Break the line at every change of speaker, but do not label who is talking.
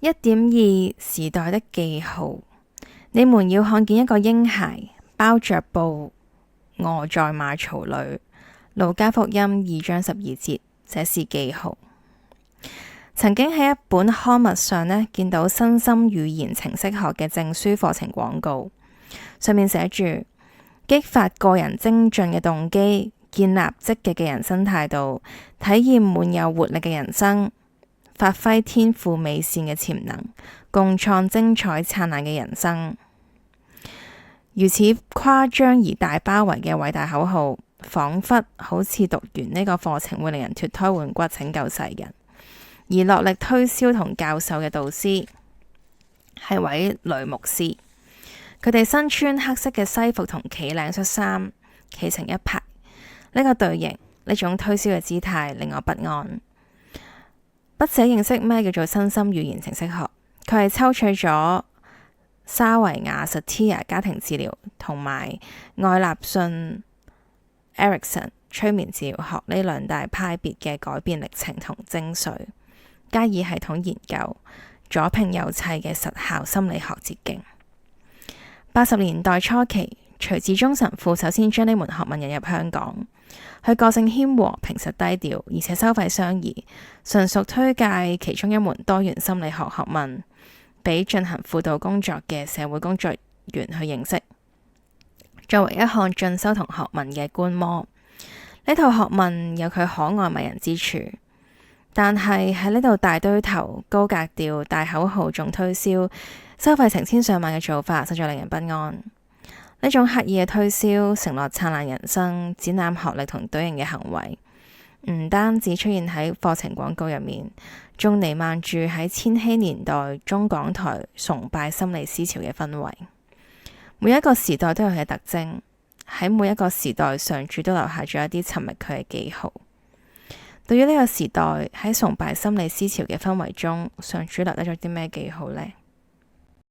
1.2 時代的記號，你們要看見一個嬰孩包着布臥在馬槽裏。路加福音2章12節，這是記號。曾經喺一本刊物上見到身心語言程式學嘅證書課程廣告，上面寫住激發個人精進嘅動機，建立積極嘅人生態度，體驗滿有活力嘅人生，發揮天賦美善嘅潛能，共創精彩燦爛嘅人生。如此誇張而大包圍嘅偉大口號，仿佛好似讀完呢個課程會令人脫胎換骨，拯救世人。而落力推銷同教授嘅導師係位女牧師，佢哋身穿黑色嘅西服同企領恤衫，企成一排。呢個隊形，呢種推銷嘅姿態令我不安。筆者認識咩叫做身心語言程式學？佢係抽取咗沙維亞 Satir 家庭治療同埋愛立信 Erickson 催眠治療學呢兩大派別嘅改變歷程同精髓，加以系統研究，左拼右砌嘅實效心理學捷徑。80年代初期，徐志忠神父首先將呢門學問引入香港。佢個性謙和、平實低調，而且收費相宜，純屬推介其中一門多元心理學學問，俾進行輔導工作嘅社會工作員去認識。作為一項進修同學問嘅觀摩，呢套學問有佢可愛迷人之處，但係喺呢度大堆頭、高格調、大口號、重推銷、收費成千上萬嘅做法，實在令人不安。呢種刻意嘅推銷、承諾燦爛人生、展覽學歷同隊形嘅行為，唔單止出現喺課程廣告入面，仲彌漫住喺千禧年代中港台崇拜心理思潮嘅氛圍。每一個時代都有佢嘅特徵，喺每一個時代上主都留下咗一啲尋覓佢嘅記號。對於呢個時代喺崇拜心理思潮嘅氛圍中，上主留低咗啲咩記號呢？